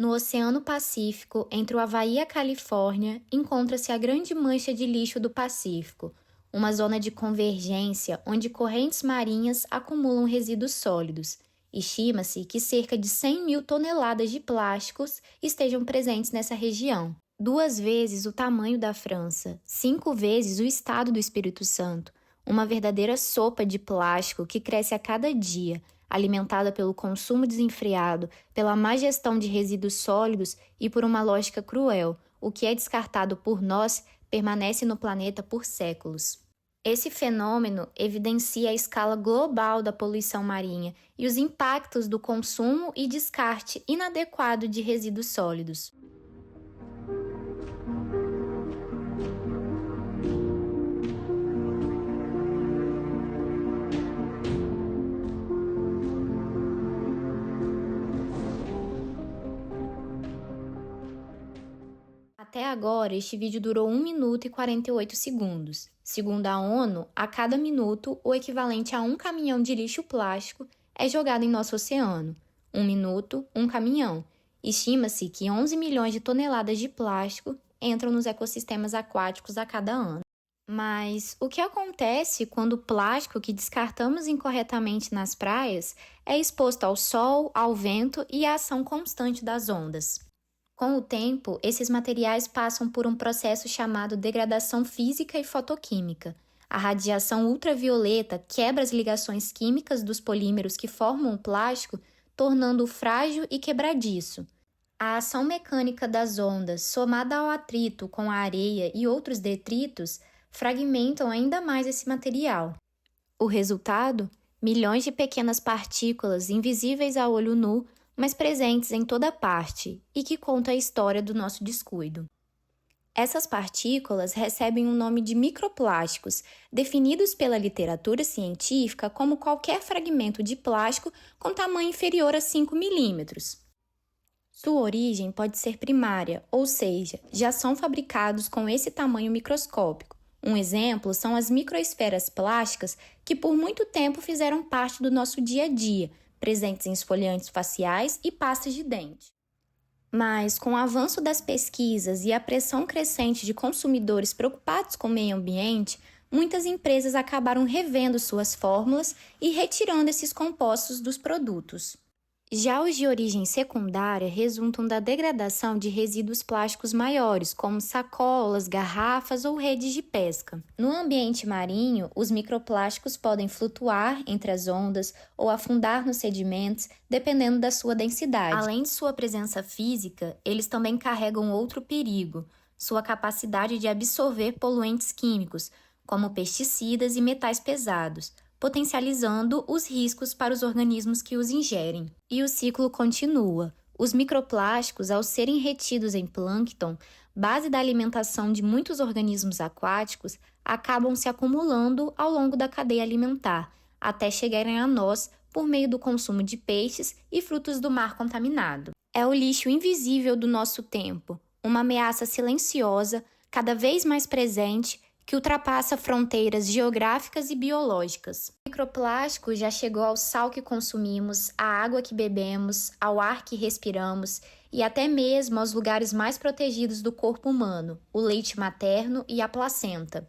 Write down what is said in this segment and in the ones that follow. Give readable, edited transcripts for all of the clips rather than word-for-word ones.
No Oceano Pacífico, entre o Havaí e a Califórnia, encontra-se a Grande Mancha de Lixo do Pacífico, uma zona de convergência onde correntes marinhas acumulam resíduos sólidos. Estima-se que cerca de 100 mil toneladas de plásticos estejam presentes nessa região, 2 vezes o tamanho da França, 5 vezes o estado do Espírito Santo, uma verdadeira sopa de plástico que cresce a cada dia, alimentada pelo consumo desenfreado, pela má gestão de resíduos sólidos e por uma lógica cruel. O que é descartado por nós permanece no planeta por séculos. Esse fenômeno evidencia a escala global da poluição marinha e os impactos do consumo e descarte inadequado de resíduos sólidos. Até agora, este vídeo durou 1 minuto e 48 segundos. Segundo a ONU, a cada minuto, o equivalente a um caminhão de lixo plástico é jogado em nosso oceano. 1 minuto, um caminhão. Estima-se que 11 milhões de toneladas de plástico entram nos ecossistemas aquáticos a cada ano. Mas o que acontece quando o plástico que descartamos incorretamente nas praias é exposto ao sol, ao vento e à ação constante das ondas? Com o tempo, esses materiais passam por um processo chamado degradação física e fotoquímica. A radiação ultravioleta quebra as ligações químicas dos polímeros que formam o plástico, tornando-o frágil e quebradiço. A ação mecânica das ondas, somada ao atrito com a areia e outros detritos, fragmentam ainda mais esse material. O resultado? Milhões de pequenas partículas invisíveis a olho nu, mas presentes em toda parte e que conta a história do nosso descuido. Essas partículas recebem o nome de microplásticos, definidos pela literatura científica como qualquer fragmento de plástico com tamanho inferior a 5 milímetros. Sua origem pode ser primária, ou seja, já são fabricados com esse tamanho microscópico. Um exemplo são as microesferas plásticas que por muito tempo fizeram parte do nosso dia a dia, presentes em esfoliantes faciais e pastas de dente. Mas, com o avanço das pesquisas e a pressão crescente de consumidores preocupados com o meio ambiente, muitas empresas acabaram revendo suas fórmulas e retirando esses compostos dos produtos. Já os de origem secundária resultam da degradação de resíduos plásticos maiores, como sacolas, garrafas ou redes de pesca. No ambiente marinho, os microplásticos podem flutuar entre as ondas ou afundar nos sedimentos, dependendo da sua densidade. Além de sua presença física, eles também carregam outro perigo: sua capacidade de absorver poluentes químicos, como pesticidas e metais pesados, potencializando os riscos para os organismos que os ingerem. E o ciclo continua. Os microplásticos, ao serem retidos em plâncton, base da alimentação de muitos organismos aquáticos, acabam se acumulando ao longo da cadeia alimentar, até chegarem a nós por meio do consumo de peixes e frutos do mar contaminado. É o lixo invisível do nosso tempo, uma ameaça silenciosa, cada vez mais presente, que ultrapassa fronteiras geográficas e biológicas. O microplástico já chegou ao sal que consumimos, à água que bebemos, ao ar que respiramos e até mesmo aos lugares mais protegidos do corpo humano, o leite materno e a placenta.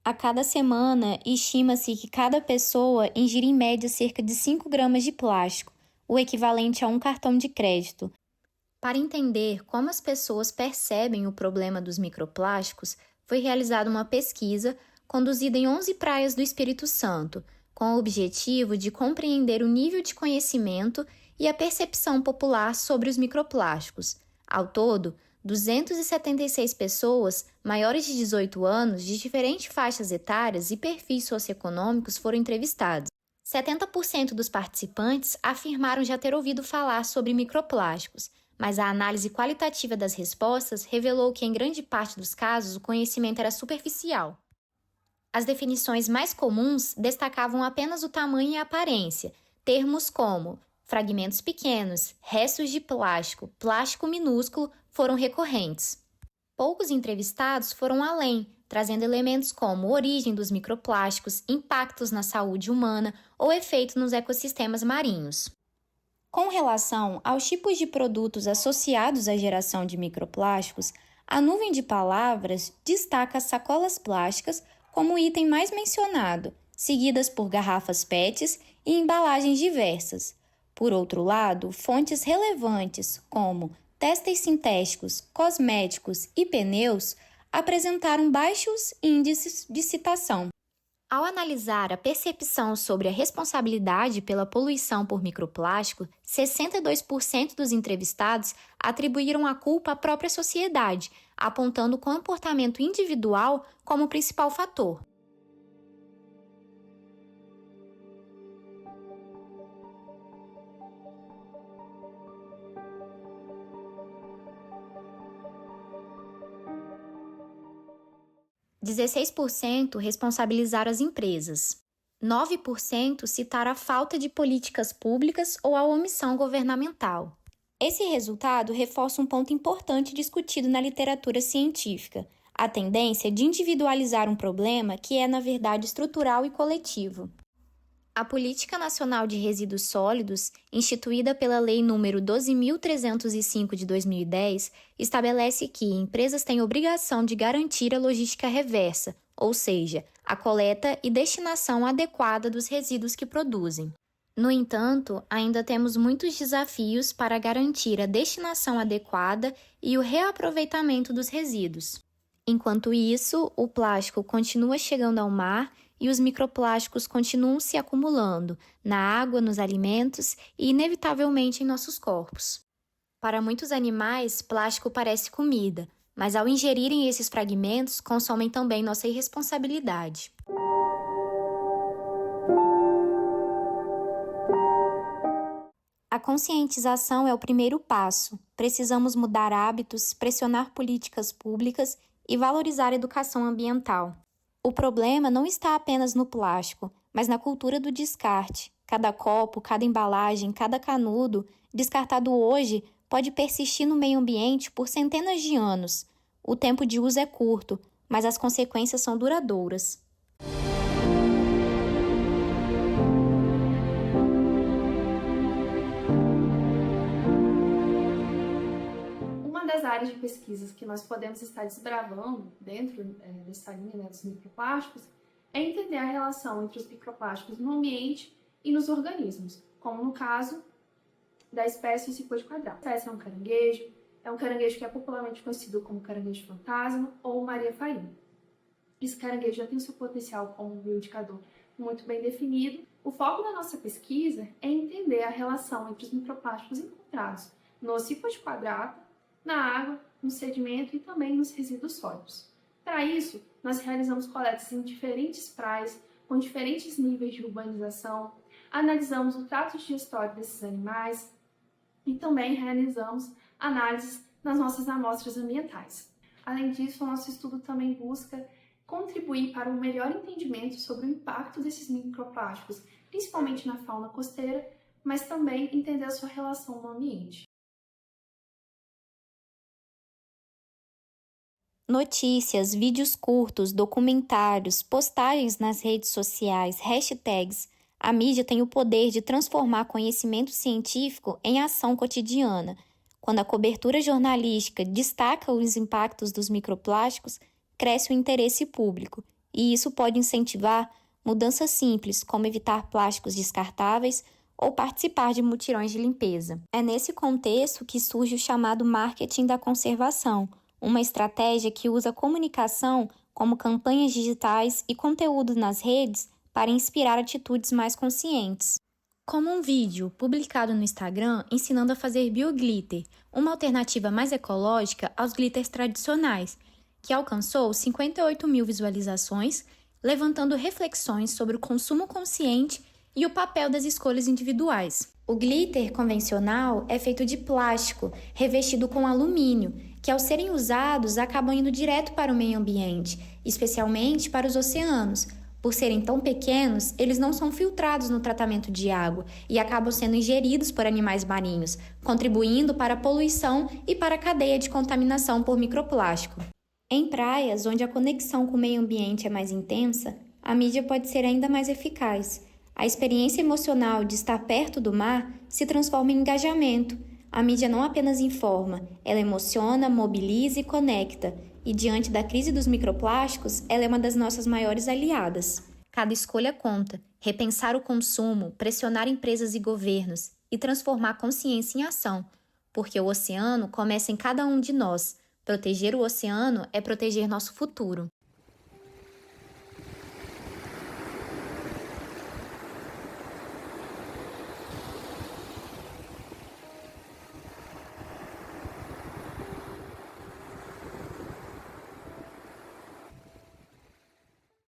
A cada semana, estima-se que cada pessoa ingira em média cerca de 5 gramas de plástico, o equivalente a um cartão de crédito. Para entender como as pessoas percebem o problema dos microplásticos, foi realizada uma pesquisa conduzida em 11 praias do Espírito Santo, com o objetivo de compreender o nível de conhecimento e a percepção popular sobre os microplásticos. Ao todo, 276 pessoas maiores de 18 anos, de diferentes faixas etárias e perfis socioeconômicos foram entrevistados. 70% dos participantes afirmaram já ter ouvido falar sobre microplásticos, mas a análise qualitativa das respostas revelou que, em grande parte dos casos, o conhecimento era superficial. As definições mais comuns destacavam apenas o tamanho e a aparência. Termos como fragmentos pequenos, restos de plástico, plástico minúsculo foram recorrentes. Poucos entrevistados foram além, trazendo elementos como origem dos microplásticos, impactos na saúde humana ou efeito nos ecossistemas marinhos. Com relação aos tipos de produtos associados à geração de microplásticos, a nuvem de palavras destaca as sacolas plásticas como o item mais mencionado, seguidas por garrafas PETs e embalagens diversas. Por outro lado, fontes relevantes como têxteis sintéticos, cosméticos e pneus apresentaram baixos índices de citação. Ao analisar a percepção sobre a responsabilidade pela poluição por microplástico, 62% dos entrevistados atribuíram a culpa à própria sociedade, apontando o comportamento individual como principal fator. – 16% responsabilizaram as empresas. 9% citaram a falta de políticas públicas ou a omissão governamental. Esse resultado reforça um ponto importante discutido na literatura científica, a tendência de individualizar um problema que é, na verdade, estrutural e coletivo. A Política Nacional de Resíduos Sólidos, instituída pela Lei nº 12.305 de 2010, estabelece que empresas têm obrigação de garantir a logística reversa, ou seja, a coleta e destinação adequada dos resíduos que produzem. No entanto, ainda temos muitos desafios para garantir a destinação adequada e o reaproveitamento dos resíduos. Enquanto isso, o plástico continua chegando ao mar e os microplásticos continuam se acumulando na água, nos alimentos e, inevitavelmente, em nossos corpos. Para muitos animais, plástico parece comida, mas ao ingerirem esses fragmentos, consomem também nossa irresponsabilidade. A conscientização é o primeiro passo. Precisamos mudar hábitos, pressionar políticas públicas e valorizar a educação ambiental. O problema não está apenas no plástico, mas na cultura do descarte. Cada copo, cada embalagem, cada canudo, descartado hoje, pode persistir no meio ambiente por centenas de anos. O tempo de uso é curto, mas as consequências são duradouras. Das áreas de pesquisas que nós podemos estar desbravando dentro dessa linha dos microplásticos é entender a relação entre os microplásticos no ambiente e nos organismos, como no caso da espécie cipó de quadrado. A espécie é um caranguejo que é popularmente conhecido como caranguejo fantasma ou Maria Farinha. Esse caranguejo já tem o seu potencial como bioindicador muito bem definido. O foco da nossa pesquisa é entender a relação entre os microplásticos encontrados no cipó de quadrado, na água, no sedimento e também nos resíduos sólidos. Para isso, nós realizamos coletas em diferentes praias, com diferentes níveis de urbanização, analisamos o trato digestório desses animais e também realizamos análises nas nossas amostras ambientais. Além disso, o nosso estudo também busca contribuir para um melhor entendimento sobre o impacto desses microplásticos, principalmente na fauna costeira, mas também entender a sua relação no ambiente. Notícias, vídeos curtos, documentários, postagens nas redes sociais, hashtags. A mídia tem o poder de transformar conhecimento científico em ação cotidiana. Quando a cobertura jornalística destaca os impactos dos microplásticos, cresce o interesse público, e isso pode incentivar mudanças simples, como evitar plásticos descartáveis ou participar de mutirões de limpeza. É nesse contexto que surge o chamado marketing da conservação, uma estratégia que usa comunicação como campanhas digitais e conteúdo nas redes para inspirar atitudes mais conscientes. Como um vídeo publicado no Instagram ensinando a fazer bioglitter, uma alternativa mais ecológica aos glitters tradicionais, que alcançou 58 mil visualizações, levantando reflexões sobre o consumo consciente e o papel das escolhas individuais. O glitter convencional é feito de plástico, revestido com alumínio, que ao serem usados acabam indo direto para o meio ambiente, especialmente para os oceanos. Por serem tão pequenos, eles não são filtrados no tratamento de água e acabam sendo ingeridos por animais marinhos, contribuindo para a poluição e para a cadeia de contaminação por microplástico. Em praias, onde a conexão com o meio ambiente é mais intensa, a mídia pode ser ainda mais eficaz. A experiência emocional de estar perto do mar se transforma em engajamento. A mídia não apenas informa, ela emociona, mobiliza e conecta. E diante da crise dos microplásticos, ela é uma das nossas maiores aliadas. Cada escolha conta. Repensar o consumo, pressionar empresas e governos e transformar a consciência em ação. Porque o oceano começa em cada um de nós. Proteger o oceano é proteger nosso futuro.